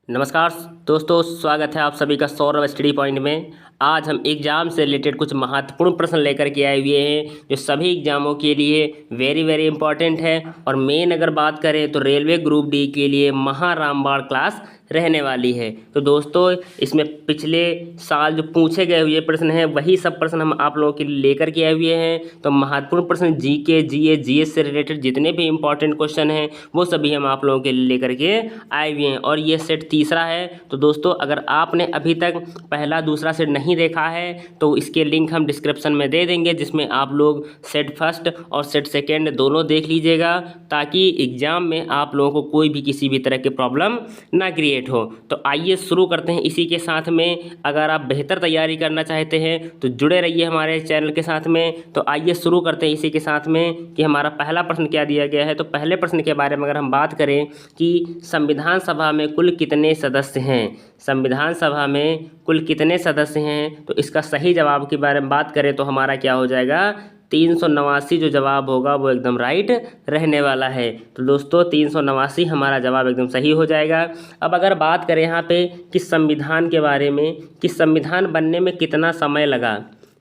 नमस्कार दोस्तों, स्वागत है आप सभी का सौरभ स्टडी पॉइंट में। आज हम एग्ज़ाम से रिलेटेड कुछ महत्वपूर्ण प्रश्न लेकर के आए हुए हैं जो सभी एग्ज़ामों के लिए वेरी वेरी इंपॉर्टेंट है। और मेन अगर बात करें तो रेलवे ग्रुप डी के लिए महारामबाण क्लास रहने वाली है। तो दोस्तों, इसमें पिछले साल जो पूछे गए हुए प्रश्न हैं वही सब प्रश्न हम आप लोगों के लिए लेकर के आए हुए हैं। तो महत्वपूर्ण प्रश्न जीके, जीएस से रिलेटेड जितने भी इंपॉर्टेंट क्वेश्चन हैं वो सभी हम आप लोगों के लिए लेकर के आए हुए हैं। और ये सेट तीसरा है। तो दोस्तों, अगर आपने अभी तक पहला दूसरा सेट नहीं देखा है तो इसके लिंक हम डिस्क्रिप्शन में दे देंगे, जिसमें आप लोग सेट फर्स्ट और सेट सेकेंड दोनों देख लीजिएगा, ताकि एग्ज़ाम में आप लोगों को कोई भी किसी भी तरह की प्रॉब्लम ना क्रिएट हो। तो आइए शुरू करते हैं इसी के साथ में। अगर आप बेहतर तैयारी करना चाहते हैं तो जुड़े रहिए हमारे चैनल के साथ में। तो आइए शुरू करते हैं इसी के साथ में कि हमारा पहला प्रश्न क्या दिया गया है। तो पहले प्रश्न के बारे में अगर हम बात करें कि संविधान सभा में कुल कितने सदस्य हैं, संविधान सभा में कुल कितने सदस्य हैं, तो इसका सही जवाब के बारे में बात करें तो हमारा क्या हो जाएगा, 389 जो जवाब होगा वो एकदम राइट रहने वाला है। तो दोस्तों, 389 हमारा जवाब एकदम सही हो जाएगा। अब अगर बात करें यहाँ पे कि संविधान के बारे में कि संविधान बनने में कितना समय लगा,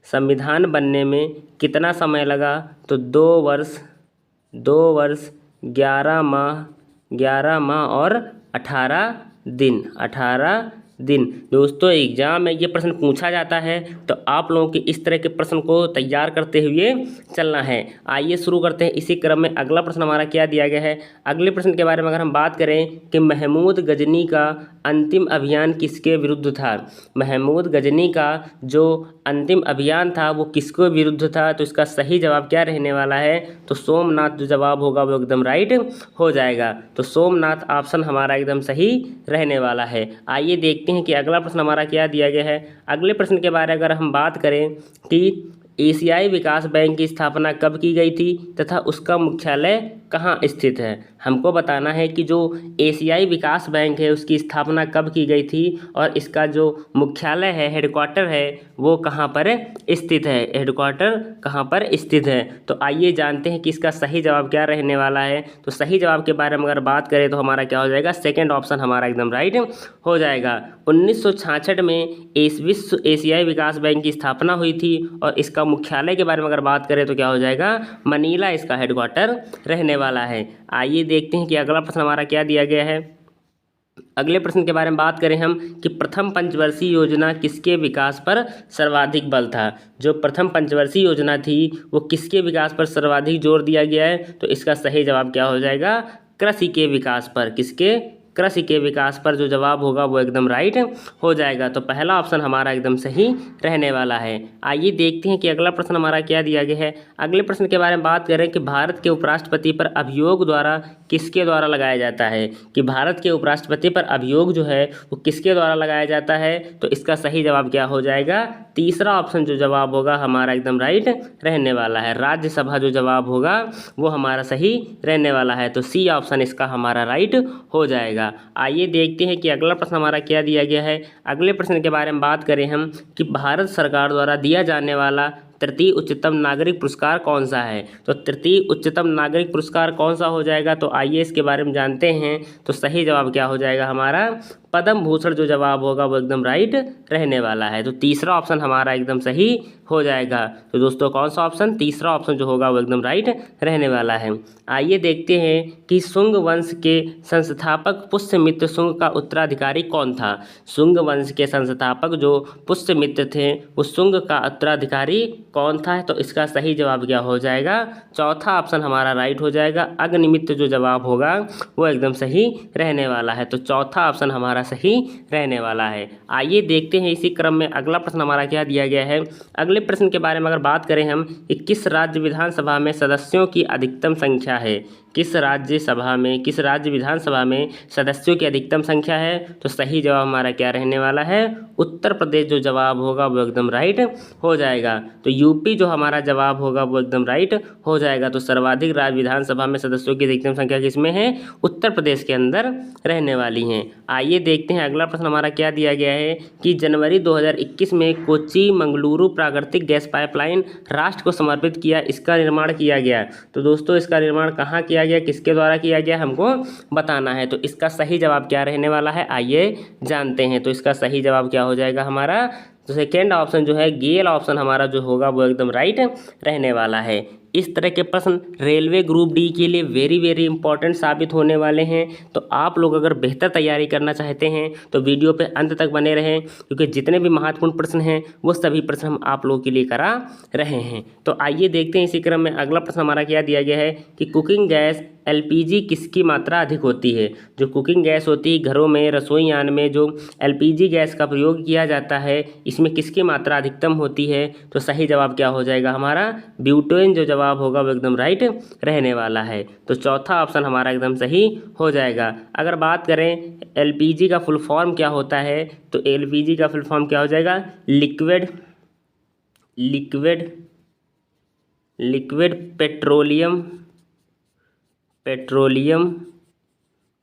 संविधान बनने में कितना समय लगा, तो 2 वर्ष 11 माह और 18 दिन। दोस्तों, एग्ज़ाम में ये प्रश्न पूछा जाता है तो आप लोगों के इस तरह के प्रश्न को तैयार करते हुए चलना है। आइए शुरू करते हैं इसी क्रम में। अगला प्रश्न हमारा क्या दिया गया है। अगले प्रश्न के बारे में अगर हम बात करें कि महमूद गजनी का अंतिम अभियान किसके विरुद्ध था, महमूद गजनी का जो अंतिम अभियान था वो किसके विरुद्ध था, तो इसका सही जवाब क्या रहने वाला है, तो सोमनाथ जो जवाब होगा वो एकदम राइट हो जाएगा। तो सोमनाथ ऑप्शन हमारा एकदम सही रहने वाला है। आइए देखते हैं कि अगला प्रश्न हमारा क्या दिया गया है। अगले प्रश्न के बारे में अगर हम बात करें कि एशियाई विकास बैंक की स्थापना कब की गई थी तथा उसका मुख्यालय कहाँ स्थित है। हमको बताना है कि जो एशियाई विकास बैंक है उसकी स्थापना कब की गई थी और इसका जो मुख्यालय है, हेडक्वार्टर है, वो कहाँ पर स्थित है, हेडक्वार्टर कहाँ पर स्थित है। तो आइए जानते हैं कि इसका सही जवाब क्या रहने वाला है। तो सही जवाब के बारे में अगर बात करें तो हमारा क्या हो जाएगा, सेकेंड ऑप्शन हमारा एकदम राइट हो जाएगा। 1966 में विश्व एशियाई विकास बैंक की स्थापना हुई थी और इसका मुख्यालय के बारे में अगर बात करें तो क्या हो जाएगा, मनीला इसका हेडक्वार्टर रहने वाला है। आइए देखते हैं कि अगला प्रश्न हमारा क्या दिया गया है। अगले प्रश्न के बारे में बात करें हम कि प्रथम पंचवर्षीय योजना किसके विकास पर सर्वाधिक बल था। जो प्रथम पंचवर्षीय योजना थी वो किसके विकास पर सर्वाधिक जोर दिया गया है, तो इसका सही जवाब क्या हो जाएगा, कृषि के विकास पर। किसके, कृषि के विकास पर जो जवाब होगा वो एकदम राइट हो जाएगा। तो पहला ऑप्शन हमारा एकदम सही रहने वाला है। आइए देखते हैं कि अगला प्रश्न हमारा क्या दिया गया है। अगले प्रश्न के बारे में बात करें कि भारत के उपराष्ट्रपति पर अभियोग द्वारा किसके द्वारा लगाया जाता है, कि भारत के उपराष्ट्रपति पर अभियोग जो है वो किसके द्वारा लगाया जाता है, तो इसका सही जवाब क्या हो जाएगा, तीसरा ऑप्शन जो जवाब होगा हमारा एकदम राइट रहने वाला है। राज्यसभा जो जवाब होगा वो हमारा सही रहने वाला है। तो सी ऑप्शन इसका हमारा राइट हो जाएगा। आइए देखते हैं कि अगला प्रश्न हमारा क्या दिया गया है। अगले प्रश्न के बारे में बात करें हम कि भारत सरकार द्वारा दिया जाने वाला तृतीय उच्चतम नागरिक पुरस्कार कौन सा है। तो तृतीय उच्चतम नागरिक पुरस्कार कौन सा हो जाएगा, तो आइए इसके बारे में जानते हैं। तो सही जवाब क्या हो जाएगा हमारा, पद्म भूषण जो जवाब होगा वो एकदम राइट रहने वाला है। तो तीसरा ऑप्शन हमारा एकदम सही हो जाएगा। तो दोस्तों, कौन सा ऑप्शन, तीसरा ऑप्शन जो होगा वो एकदम राइट रहने वाला है। आइए देखते हैं कि शुंग वंश के संस्थापक पुष्यमित्र शुंग का उत्तराधिकारी कौन था। शुंग वंश के संस्थापक जो पुष्यमित्र थे वो शुंग का उत्तराधिकारी कौन था, तो इसका सही जवाब क्या हो जाएगा, चौथा ऑप्शन हमारा राइट हो जाएगा। अग्निमित्र जो जवाब होगा वो एकदम सही रहने वाला है। तो चौथा ऑप्शन हमारा सही रहने वाला है। आइए देखते हैं इसी क्रम में अगला प्रश्न हमारा क्या दिया गया है। अगले प्रश्न के बारे में अगर बात करें हम कि किस राज्य विधानसभा में सदस्यों की अधिकतम संख्या है, किस राज्य विधानसभा में सदस्यों की अधिकतम संख्या है, तो सही जवाब हमारा क्या रहने वाला है, उत्तर प्रदेश जो जवाब होगा वो एकदम राइट हो जाएगा। तो यूपी जो हमारा जवाब होगा वो एकदम राइट हो जाएगा। तो सर्वाधिक राज्य विधानसभा में सदस्यों की अधिकतम संख्या किसमें है, उत्तर प्रदेश के अंदर रहने वाली हैं। आइए देखते हैं अगला प्रश्न हमारा क्या दिया गया है कि जनवरी 2021 में कोच्चि मंगलुरु प्राकृतिक गैस पाइपलाइन राष्ट्र को समर्पित किया, इसका निर्माण किया गया। तो दोस्तों इसका निर्माण कहाँ किया गया, किसके द्वारा किया गया, हमको बताना है। तो इसका सही जवाब क्या रहने वाला है, आइए जानते हैं। तो इसका सही जवाब क्या हो जाएगा हमारा, तो सेकेंड ऑप्शन जो है गेल ऑप्शन हमारा जो होगा वो एकदम राइट रहने वाला है। इस तरह के प्रश्न रेलवे ग्रुप डी के लिए वेरी वेरी इंपॉर्टेंट साबित होने वाले हैं। तो आप लोग अगर बेहतर तैयारी करना चाहते हैं तो वीडियो पे अंत तक बने रहें, क्योंकि जितने भी महत्वपूर्ण प्रश्न हैं वो सभी प्रश्न हम आप लोगों के लिए करा रहे हैं। तो आइए देखते हैं इसी क्रम में अगला प्रश्न हमारा क्या दिया गया है कि कुकिंग गैस एलपीजी किसकी मात्रा अधिक होती है। जो कुकिंग गैस होती है घरों में, रसोई यान में जो एलपीजी गैस का प्रयोग किया जाता है, इसमें किसकी मात्रा अधिकतम होती है। तो सही जवाब क्या हो जाएगा हमारा, ब्यूटेन जो जवाब होगा वो एकदम राइट रहने वाला है। तो चौथा ऑप्शन हमारा एकदम सही हो जाएगा। अगर बात करें एलपीजी का फुल फॉर्म क्या होता है, तो एलपीजी का फुल फॉर्म क्या हो जाएगा, liquid petroleum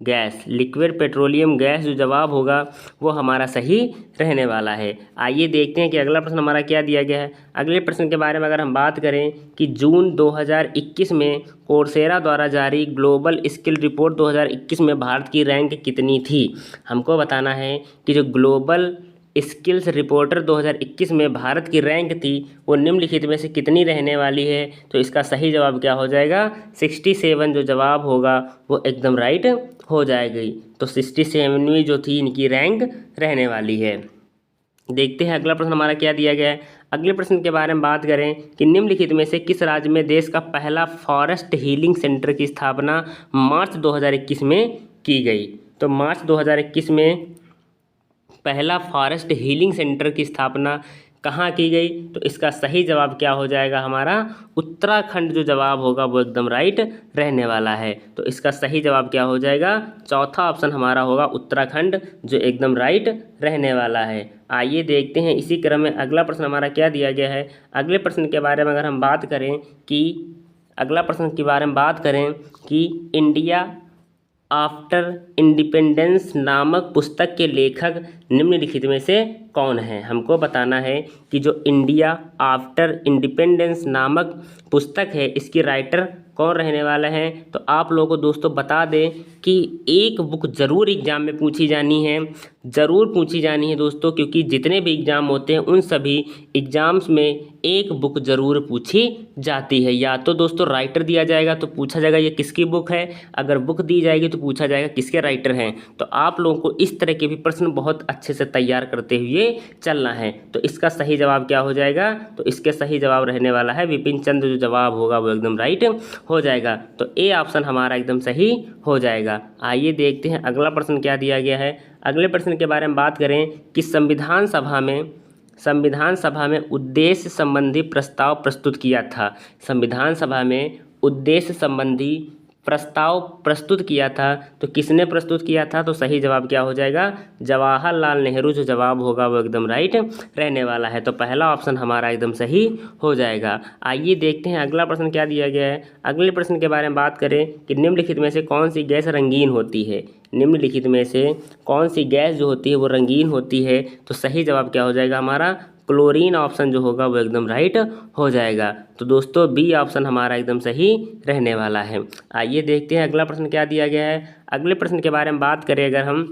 gas, liquid petroleum gas जो जवाब होगा वो हमारा सही रहने वाला है। आइए देखते हैं कि अगला प्रश्न हमारा क्या दिया गया है। अगले प्रश्न के बारे में अगर हम बात करें कि जून 2021 में कोर्सेरा द्वारा जारी ग्लोबल स्किल रिपोर्ट 2021 में भारत की रैंक कितनी थी। हमको बताना है कि जो ग्लोबल स्किल्स रिपोर्टर 2021 में भारत की रैंक थी वो निम्नलिखित में से कितनी रहने वाली है। तो इसका सही जवाब क्या हो जाएगा, 67 जो जवाब होगा वो एकदम राइट हो जाएगी। तो 67वीं जो थी इनकी रैंक रहने वाली है। देखते हैं अगला प्रश्न हमारा क्या दिया गया है। अगले प्रश्न के बारे में बात करें कि निम्नलिखित में से किस राज्य में देश का पहला फॉरेस्ट हीलिंग सेंटर की स्थापना मार्च 2021 में की गई। तो मार्च 2021 में पहला फॉरेस्ट हीलिंग सेंटर की स्थापना कहाँ की गई। तो इसका सही जवाब क्या हो जाएगा हमारा, उत्तराखंड जो जवाब होगा वो एकदम राइट रहने वाला है। तो इसका सही जवाब क्या हो जाएगा, चौथा ऑप्शन हमारा होगा उत्तराखंड जो एकदम राइट रहने वाला है। आइए देखते हैं इसी क्रम में अगला प्रश्न हमारा क्या दिया गया है। अगले प्रश्न के बारे में अगर हम बात करें कि अगला प्रश्न के बारे में बात करें कि इंडिया आफ्टर इंडिपेंडेंस नामक पुस्तक के लेखक निम्नलिखित में से कौन है। हमको बताना है कि जो इंडिया आफ्टर इंडिपेंडेंस नामक पुस्तक है इसकी राइटर कौन रहने वाला है। तो आप लोगों को दोस्तों बता दें कि एक बुक ज़रूर एग्ज़ाम में पूछी जानी है, ज़रूर पूछी जानी है दोस्तों, क्योंकि जितने भी एग्ज़ाम होते हैं उन सभी एग्ज़ाम्स में एक बुक ज़रूर पूछी जाती है। या तो दोस्तों राइटर दिया जाएगा तो पूछा जाएगा ये किसकी बुक है, अगर बुक दी जाएगी तो पूछा जाएगा किसके राइटर हैं। तो आप लोगों को इस तरह के भी प्रश्न बहुत अच्छे से तैयार करते हुए चलना है। तो इसका सही जवाब क्या हो जाएगा, तो इसके सही जवाब रहने वाला है विपिन चंद्र जो जवाब होगा वो एकदम राइट हो जाएगा। तो ए ऑप्शन हमारा एकदम सही हो जाएगा। आइए देखते हैं अगला प्रश्न क्या दिया गया है। अगले प्रश्न के बारे में बात करें कि संविधान सभा में उद्देश्य संबंधी प्रस्ताव प्रस्तुत किया था। संविधान सभा में उद्देश्य संबंधी प्रस्ताव प्रस्तुत किया था तो किसने प्रस्तुत किया था। तो सही जवाब क्या हो जाएगा, जवाहरलाल नेहरू जो जवाब होगा वो एकदम राइट रहने वाला है। तो पहला ऑप्शन हमारा एकदम सही हो जाएगा। आइए देखते हैं अगला प्रश्न क्या दिया गया है। अगले प्रश्न के बारे में बात करें कि निम्नलिखित में से कौन सी गैस रंगीन होती है। निम्नलिखित में से कौन सी गैस जो होती है वो रंगीन होती है। तो सही जवाब क्या हो जाएगा हमारा, क्लोरीन ऑप्शन जो होगा वो एकदम राइट हो जाएगा। तो दोस्तों बी ऑप्शन हमारा एकदम सही रहने वाला है। आइए देखते हैं अगला प्रश्न क्या दिया गया है। अगले प्रश्न के बारे में बात करें अगर हम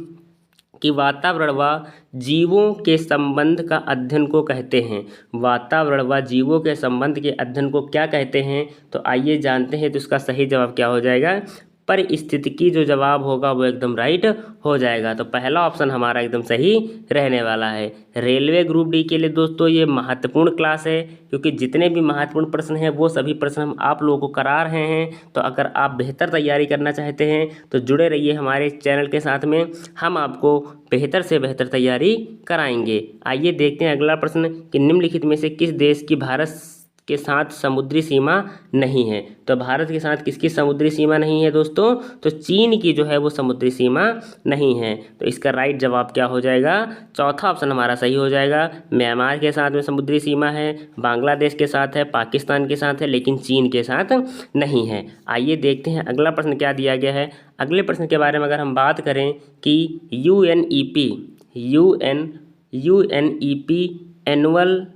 कि वातावरण व जीवों के संबंध का अध्ययन को कहते हैं। वातावरण व जीवों के संबंध के अध्ययन को क्या कहते हैं। तो आइए जानते हैं। तो इसका सही जवाब क्या हो जाएगा, परिस्थितिकी जो जवाब होगा वो एकदम राइट हो जाएगा। तो पहला ऑप्शन हमारा एकदम सही रहने वाला है। रेलवे ग्रुप डी के लिए दोस्तों ये महत्वपूर्ण क्लास है, क्योंकि जितने भी महत्वपूर्ण प्रश्न हैं वो सभी प्रश्न हम आप लोगों को करा रहे हैं। तो अगर आप बेहतर तैयारी करना चाहते हैं तो जुड़े रहिए हमारे चैनल के साथ में, हम आपको बेहतर से बेहतर तैयारी कराएंगे। आइए देखते हैं अगला प्रश्न कि निम्नलिखित में से किस देश की भारत के साथ समुद्री सीमा नहीं है। तो भारत के साथ किसकी समुद्री सीमा नहीं है दोस्तों? तो चीन की जो है वो समुद्री सीमा नहीं है। तो इसका राइट जवाब क्या हो जाएगा? चौथा ऑप्शन हमारा सही हो जाएगा। म्यांमार के साथ में समुद्री सीमा है, बांग्लादेश के साथ है, पाकिस्तान के साथ है, लेकिन चीन के साथ नहीं है। आइए देखते हैं अगला प्रश्न क्या दिया गया है। अगले प्रश्न के बारे में अगर हम बात करें कि यूएनईपी एनुअल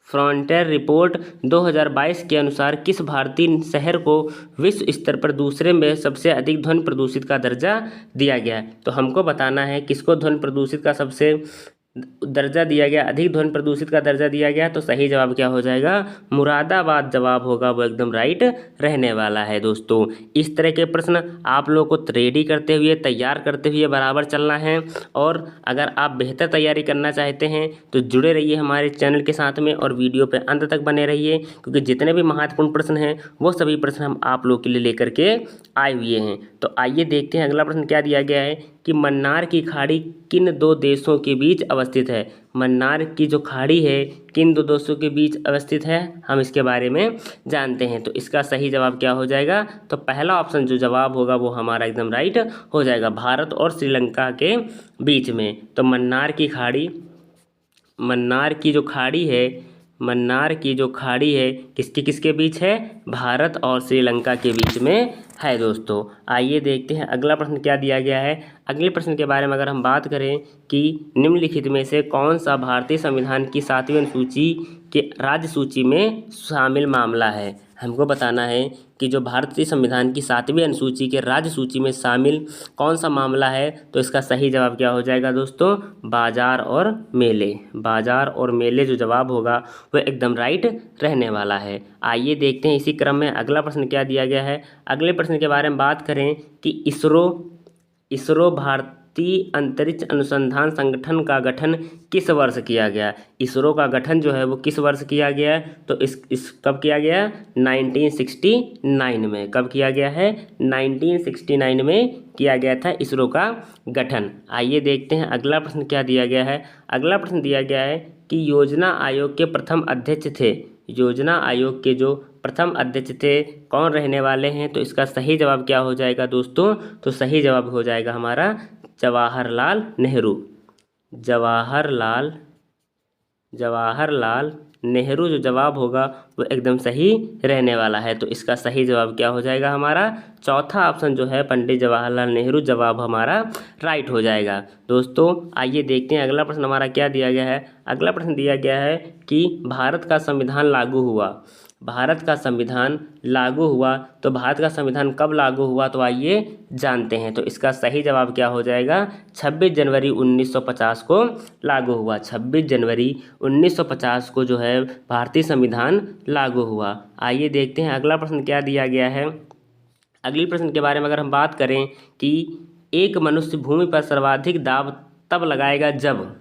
फ्रंटियर रिपोर्ट 2022 के अनुसार किस भारतीय शहर को विश्व स्तर पर दूसरे में सबसे अधिक ध्वनि प्रदूषित का दर्जा दिया गया है? तो हमको बताना है किसको ध्वनि प्रदूषित का सबसे दर्जा दिया गया, अधिक ध्वनि प्रदूषित का दर्जा दिया गया। तो सही जवाब क्या हो जाएगा? मुरादाबाद जवाब होगा, वो एकदम राइट रहने वाला है दोस्तों। इस तरह के प्रश्न आप लोगों को रेडी करते हुए, तैयार करते हुए बराबर चलना है। और अगर आप बेहतर तैयारी करना चाहते हैं तो जुड़े रहिए हमारे चैनल के साथ में और वीडियो पे अंत तक बने रहिए, क्योंकि जितने भी महत्वपूर्ण प्रश्न हैं वो सभी प्रश्न हम आप लोगों के लिए लेकर के आए हुए हैं। तो आइए देखते हैं अगला प्रश्न क्या दिया गया है कि मन्नार की खाड़ी किन दो देशों के बीच अवस्थित है? मन्नार की जो खाड़ी है किन दो देशों के बीच अवस्थित है, हम इसके बारे में जानते हैं। तो इसका सही जवाब क्या हो जाएगा? तो पहला ऑप्शन जो जवाब होगा वो हमारा एकदम राइट हो जाएगा, भारत और श्रीलंका के बीच में। तो मन्नार की जो खाड़ी है किसके किसके बीच है? भारत और श्रीलंका के बीच में है दोस्तों। आइए देखते हैं अगला प्रश्न क्या दिया गया है। अगले प्रश्न के बारे में अगर हम बात करें कि निम्नलिखित में से कौन सा भारतीय संविधान की 7वीं अनुसूची के राज्य सूची में शामिल मामला है? हमको बताना है कि जो भारतीय संविधान की 7वीं अनुसूची के राज्य सूची में शामिल कौन सा मामला है। तो इसका सही जवाब क्या हो जाएगा दोस्तों? बाजार और मेले जो जवाब होगा वो एकदम राइट रहने वाला है। आइए देखते हैं इसी क्रम में अगला प्रश्न क्या दिया गया है। अगले प्रश्न के बारे में बात करें कि इसरो भारतीय अंतरिक्ष अनुसंधान संगठन का गठन किस वर्ष किया गया? इसरो का गठन जो है वो किस वर्ष किया गया है? तो इस कब किया गया? 1969 में। कब किया गया है? 1969 में किया गया था इसरो का गठन। आइए देखते हैं अगला प्रश्न क्या दिया गया है। अगला प्रश्न दिया गया है कि योजना आयोग के प्रथम अध्यक्ष थे। योजना आयोग के जो प्रथम अध्यक्ष थे कौन रहने वाले हैं? तो इसका सही जवाब क्या हो जाएगा दोस्तों? तो सही जवाब हो जाएगा हमारा जवाहरलाल नेहरू। जवाहरलाल नेहरू जो जवाब होगा वो एकदम सही रहने वाला है। तो इसका सही जवाब क्या हो जाएगा हमारा? चौथा ऑप्शन जो है पंडित जवाहरलाल नेहरू जवाब हमारा राइट हो जाएगा दोस्तों। आइए देखते हैं अगला प्रश्न हमारा क्या दिया गया है। अगला प्रश्न दिया गया है कि भारत का संविधान लागू हुआ। तो भारत का संविधान कब लागू हुआ? तो आइए जानते हैं। तो इसका सही जवाब क्या हो जाएगा? 26 जनवरी 1950 को लागू हुआ। 26 जनवरी 1950 को जो है भारतीय संविधान लागू हुआ। आइए देखते हैं अगला प्रश्न क्या दिया गया है। अगले प्रश्न के बारे में अगर हम बात करें कि एक मनुष्य भूमि पर सर्वाधिक दाब तब लगाएगा जब।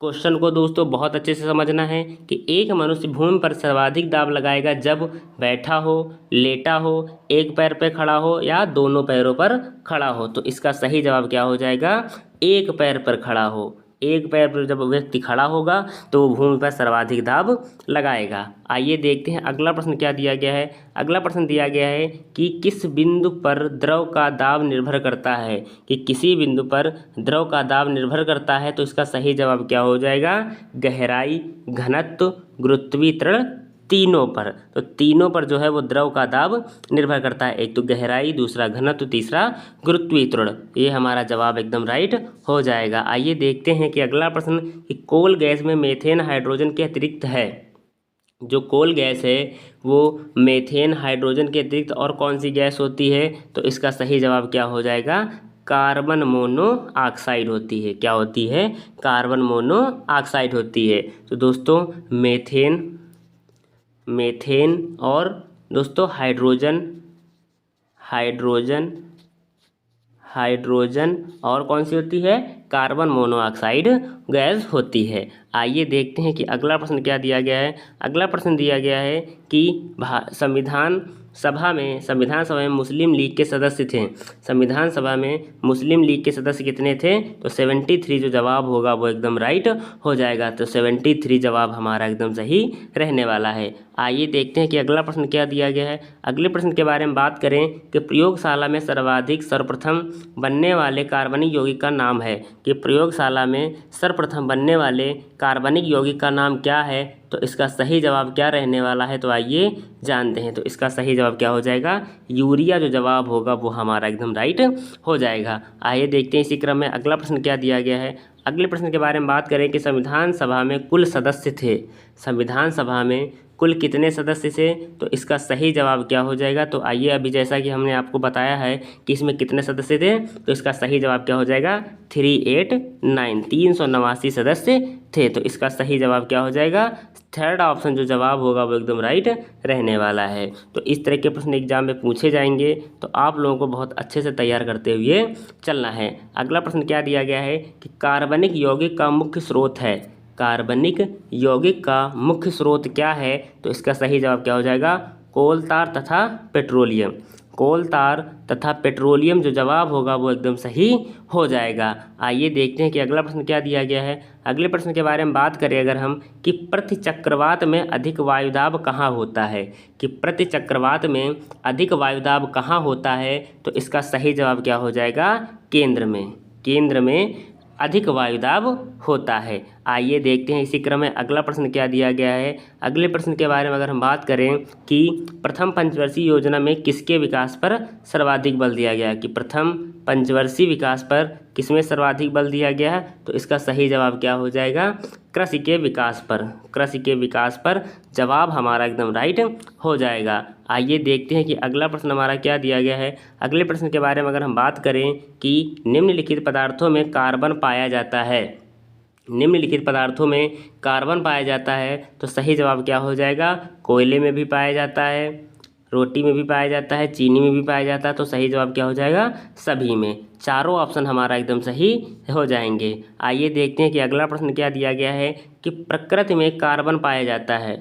क्वेश्चन को दोस्तों बहुत अच्छे से समझना है कि एक मनुष्य भूमि पर सर्वाधिक दाब लगाएगा जब बैठा हो, लेटा हो, एक पैर पर खड़ा हो या दोनों पैरों पर खड़ा हो। तो इसका सही जवाब क्या हो जाएगा? एक पैर पर खड़ा हो। एक पैर पर जब व्यक्ति खड़ा होगा तो वो भूमि पर सर्वाधिक दाब लगाएगा। आइए देखते हैं अगला प्रश्न क्या दिया गया है। अगला प्रश्न दिया गया है कि किस बिंदु पर द्रव का दाब निर्भर करता है? कि किसी बिंदु पर द्रव का दाब निर्भर करता है। तो इसका सही जवाब क्या हो जाएगा? गहराई, घनत्व, गुरुत्वीकरण, तीनों पर। तो तीनों पर जो है वो द्रव का दाब निर्भर करता है। एक तो गहराई, दूसरा घनत्व, तीसरा गुरुत्वीकरण। ये हमारा जवाब एकदम राइट हो जाएगा। आइए देखते हैं कि अगला प्रश्न कि कोल गैस में मेथेन हाइड्रोजन के अतिरिक्त है। जो कोल गैस है वो मेथेन हाइड्रोजन के अतिरिक्त और कौन सी गैस होती है? तो इसका सही जवाब क्या हो जाएगा? कार्बन मोनोऑक्साइड होती है। क्या होती है? कार्बन मोनोऑक्साइड होती है। तो दोस्तों मेथेन और दोस्तों हाइड्रोजन और कौन सी होती है? कार्बन मोनोऑक्साइड गैस होती है। आइए देखते हैं कि अगला प्रश्न क्या दिया गया है। अगला प्रश्न दिया गया है कि संविधान सभा में संविधान सभा में मुस्लिम लीग के सदस्य थे? संविधान सभा में मुस्लिम लीग के सदस्य कितने थे? तो 73 जो जवाब होगा वो एकदम राइट हो जाएगा। तो 73 जवाब हमारा एकदम सही रहने वाला है। आइए देखते हैं कि अगला प्रश्न क्या दिया गया है। अगले प्रश्न के बारे में बात करें कि प्रयोगशाला में सर्वप्रथम बनने वाले कार्बनिक यौगिक का नाम है, कि प्रयोगशाला में सर्वप्रथम बनने वाले कार्बनिक यौगिक का नाम क्या है? तो इसका सही जवाब क्या रहने वाला है? तो आइए जानते हैं। तो इसका सही जवाब क्या हो जाएगा? यूरिया जो जवाब होगा वो हमारा एकदम राइट हो जाएगा। आइए देखते हैं इसी क्रम में अगला प्रश्न क्या दिया गया है। अगले प्रश्न के बारे में बात करें कि संविधान सभा में कुल सदस्य थे, संविधान सभा में कुल कितने सदस्य थे? तो इसका सही जवाब क्या हो जाएगा? तो आइए, अभी जैसा कि हमने आपको बताया है कि इसमें कितने सदस्य थे, तो इसका सही जवाब क्या हो जाएगा? 389 सदस्य थे। तो इसका सही जवाब क्या हो जाएगा? थर्ड ऑप्शन जो जवाब होगा वो एकदम राइट रहने वाला है। तो इस तरह के प्रश्न एग्जाम में पूछे जाएंगे, तो आप लोगों को बहुत अच्छे से तैयार करते हुए चलना है। अगला प्रश्न क्या दिया गया है कि कार्बनिक यौगिक का मुख्य स्रोत है, कार्बनिक यौगिक का मुख्य स्रोत क्या है? तो इसका सही जवाब क्या हो जाएगा? कोल तार तथा पेट्रोलियम। कोल तार तथा पेट्रोलियम जो जवाब होगा वो एकदम सही हो जाएगा। आइए देखते हैं कि अगला प्रश्न क्या दिया गया है। अगले प्रश्न के बारे में बात करें अगर हम कि प्रति चक्रवात में अधिक वायुदाब कहाँ होता है, कि प्रति चक्रवात में अधिक वायुदाब कहाँ होता है? तो इसका सही जवाब क्या हो जाएगा? केंद्र में, केंद्र में अधिक वायुदाब होता है। आइए देखते हैं इसी क्रम में अगला प्रश्न क्या दिया गया है। अगले प्रश्न के बारे में अगर हम बात करें कि प्रथम पंचवर्षीय योजना में किसके विकास पर सर्वाधिक बल दिया गया है, कि प्रथम पंचवर्षीय विकास पर किसमें सर्वाधिक बल दिया गया है? तो इसका सही जवाब क्या हो जाएगा? कृषि के विकास पर, कृषि के विकास पर जवाब हमारा एकदम राइट हो जाएगा। आइए देखते हैं कि अगला प्रश्न हमारा क्या दिया गया है। अगले प्रश्न के बारे में अगर हम बात करें कि निम्नलिखित पदार्थों में कार्बन पाया जाता है, निम्नलिखित पदार्थों में कार्बन पाया जाता है, तो सही जवाब क्या हो जाएगा? कोयले में भी पाया जाता है, रोटी में भी पाया जाता है, चीनी में भी पाया जाता है। तो सही जवाब क्या हो जाएगा? सभी में। चारों ऑप्शन हमारा एकदम सही हो जाएंगे। आइए देखते हैं कि अगला प्रश्न क्या दिया गया है कि प्रकृति में कार्बन पाया जाता है,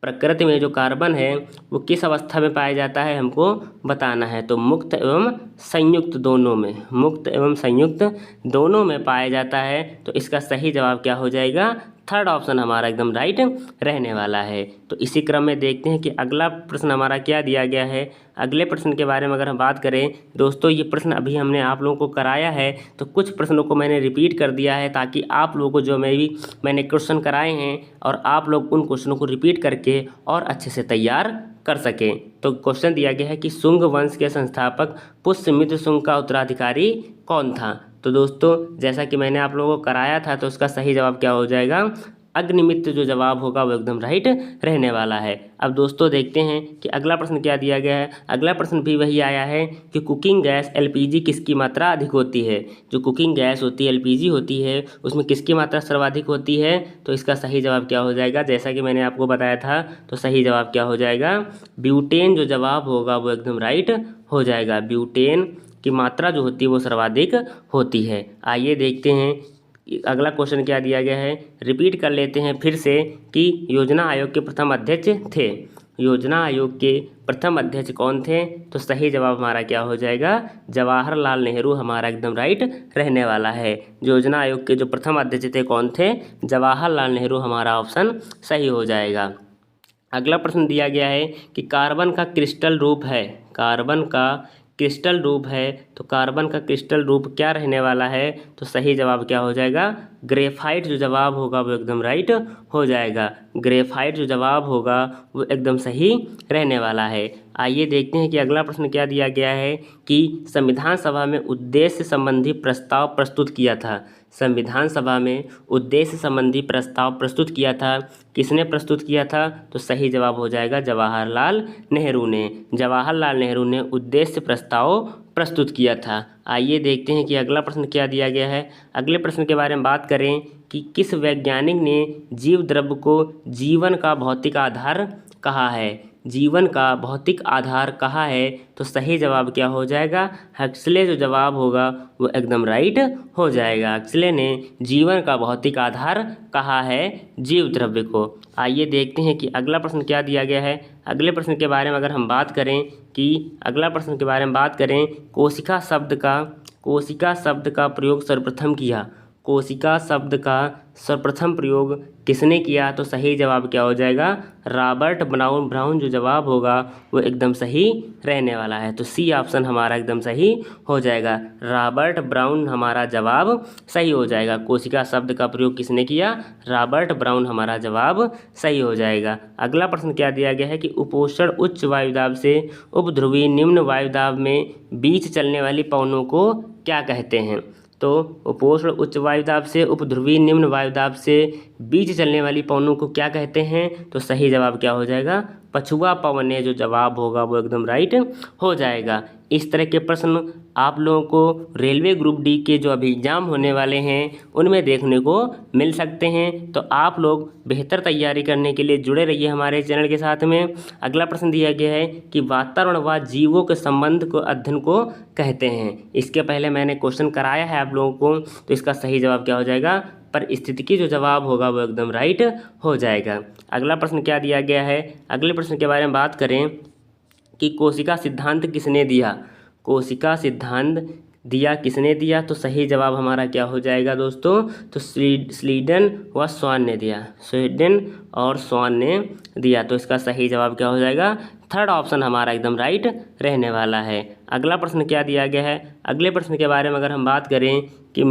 प्रकृति में जो कार्बन है वो किस अवस्था में पाया जाता है हमको बताना है। तो मुक्त एवं संयुक्त दोनों में, मुक्त एवं संयुक्त दोनों में पाया जाता है। तो इसका सही जवाब क्या हो जाएगा? थर्ड ऑप्शन हमारा एकदम राइट रहने वाला है। तो इसी क्रम में देखते हैं कि अगला प्रश्न हमारा क्या दिया गया है। अगले प्रश्न के बारे में अगर हम बात करें दोस्तों, ये प्रश्न अभी हमने आप लोगों को कराया है, तो कुछ प्रश्नों को मैंने रिपीट कर दिया है ताकि आप लोगों को जो मैंने क्वेश्चन कराए हैं और आप लोग उन क्वेश्चनों को रिपीट करके और अच्छे से तैयार कर सकें। तो क्वेश्चन दिया गया है कि शुंग वंश के संस्थापक पुष्यमित्र शुंग का उत्तराधिकारी कौन था? तो दोस्तों जैसा कि मैंने आप लोगों को कराया था, तो उसका सही जवाब क्या हो जाएगा? अग्निमित्र जो जवाब होगा वो एकदम राइट रहने वाला है। अब दोस्तों देखते हैं कि अगला प्रश्न क्या दिया गया है। अगला प्रश्न भी वही आया है कि कुकिंग गैस एलपीजी किसकी मात्रा अधिक होती है? जो कुकिंग गैस होती है एलपीजी होती है उसमें किसकी मात्रा सर्वाधिक होती है? तो इसका सही जवाब क्या हो जाएगा? जैसा कि मैंने आपको बताया था, तो सही जवाब क्या हो जाएगा? ब्यूटेन जो जवाब होगा वो एकदम राइट हो जाएगा। ब्यूटेन की मात्रा जो होती है वो सर्वाधिक होती है। आइए देखते हैं अगला क्वेश्चन क्या दिया गया है। रिपीट कर लेते हैं फिर से कि योजना आयोग के प्रथम अध्यक्ष थे, योजना आयोग के प्रथम अध्यक्ष कौन थे? तो सही जवाब हमारा क्या हो जाएगा? जवाहरलाल नेहरू हमारा एकदम राइट रहने वाला है। योजना आयोग के जो प्रथम अध्यक्ष थे कौन थे? जवाहरलाल नेहरू हमारा ऑप्शन सही हो जाएगा। अगला प्रश्न दिया गया है कि कार्बन का क्रिस्टल रूप है, कार्बन का क्रिस्टल रूप है, तो कार्बन का क्रिस्टल रूप क्या रहने वाला है? तो सही जवाब क्या हो जाएगा? ग्रेफाइट जो जवाब होगा वो एकदम राइट हो जाएगा। ग्रेफाइट जो जवाब होगा वो एकदम सही रहने वाला है। आइए देखते हैं कि अगला प्रश्न क्या दिया गया है कि संविधान सभा में उद्देश्य संबंधी प्रस्ताव प्रस्तुत किया था, संविधान सभा में उद्देश्य संबंधी प्रस्ताव प्रस्तुत किया था, किसने प्रस्तुत किया था? तो सही जवाब हो जाएगा जवाहरलाल नेहरू ने, जवाहरलाल नेहरू ने उद्देश्य प्रस्ताव प्रस्तुत किया था। आइए देखते हैं कि अगला प्रश्न क्या दिया गया है। अगले प्रश्न के बारे में बात करें कि किस वैज्ञानिक ने जीव द्रव्य को जीवन का भौतिक आधार कहा है? जीवन का भौतिक आधार कहा है? तो सही जवाब क्या हो जाएगा? हक्सले जो जवाब होगा वो एकदम राइट हो जाएगा। हक्सले ने जीवन का भौतिक आधार कहा है जीव द्रव्य को। आइए देखते हैं कि अगला प्रश्न क्या दिया गया है। अगले प्रश्न के बारे में अगर हम बात करें कोशिका शब्द का प्रयोग सर्वप्रथम किया। कोशिका शब्द का सर्वप्रथम प्रयोग किसने किया? तो सही जवाब क्या हो जाएगा? रॉबर्ट ब्राउन जो जवाब होगा वो एकदम सही रहने वाला है। तो सी ऑप्शन हमारा एकदम सही हो जाएगा। रॉबर्ट ब्राउन हमारा जवाब सही हो जाएगा। कोशिका शब्द का प्रयोग किसने किया? रॉबर्ट ब्राउन हमारा जवाब सही हो जाएगा। अगला प्रश्न क्या दिया गया है कि उपोष्ण उच्च वायुदाब से उपध्रुवी निम्न वायुदाब में बीच चलने वाली पवनों को क्या कहते हैं? तो उपोष्ण उच्च वायुदाब से उपध्रुवी निम्न वायुदाब से बीच चलने वाली पवनों को क्या कहते हैं? तो सही जवाब क्या हो जाएगा? पछुआ पवनें जो जवाब होगा वो एकदम राइट हो जाएगा। इस तरह के प्रश्न आप लोगों को रेलवे ग्रुप डी के जो अभी एग्ज़ाम होने वाले हैं उनमें देखने को मिल सकते हैं। तो आप लोग बेहतर तैयारी करने के लिए जुड़े रहिए हमारे चैनल के साथ में। अगला प्रश्न दिया गया है कि वातावरण व जीवों के संबंध को अध्ययन को कहते हैं। इसके पहले मैंने क्वेश्चन कराया है आप लोगों को, तो इसका सही जवाब क्या हो जाएगा? परिस्थितिकी जो जवाब होगा वो एकदम राइट हो जाएगा। अगला प्रश्न क्या दिया गया है? अगले प्रश्न के बारे में बात करें कि कोशिका सिद्धांत किसने दिया? कोशिका सिद्धांत दिया किसने दिया? तो सही जवाब हमारा क्या हो जाएगा दोस्तों? तो स्लीडन व स्वान ने दिया। स्वीडन और स्वान ने दिया। तो इसका सही जवाब क्या हो जाएगा? थर्ड ऑप्शन हमारा एकदम राइट रहने वाला है। अगला प्रश्न क्या दिया गया है? अगले प्रश्न के बारे में अगर हम बात करें कि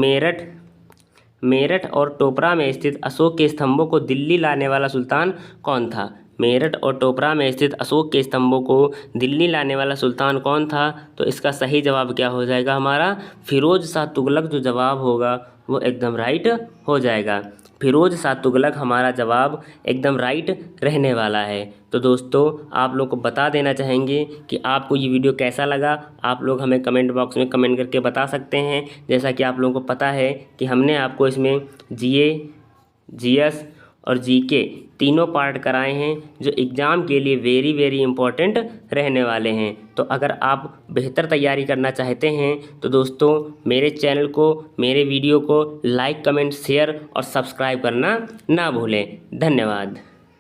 मेरठ और टोपरा में स्थित अशोक के स्तंभों को दिल्ली लाने वाला सुल्तान कौन था? मेरठ और टोपरा में स्थित अशोक के स्तंभों को दिल्ली लाने वाला सुल्तान कौन था? तो इसका सही जवाब क्या हो जाएगा हमारा? फिरोज शाह तुगलक जो जवाब होगा वो एकदम राइट हो जाएगा। फिरोज शाह तुगलक हमारा जवाब एकदम राइट रहने वाला है। तो दोस्तों आप लोग को बता देना चाहेंगे कि आपको ये वीडियो कैसा लगा। आप लोग हमें कमेंट बॉक्स में कमेंट करके बता सकते हैं। जैसा कि आप लोगों को पता है कि हमने आपको इसमें जीए, जीएस और जीके तीनों पार्ट कराए हैं जो एग्ज़ाम के लिए वेरी वेरी इंपॉर्टेंट रहने वाले हैं। तो अगर आप बेहतर तैयारी करना चाहते हैं तो दोस्तों मेरे चैनल को, मेरे वीडियो को लाइक, कमेंट, शेयर और सब्सक्राइब करना ना भूलें। धन्यवाद।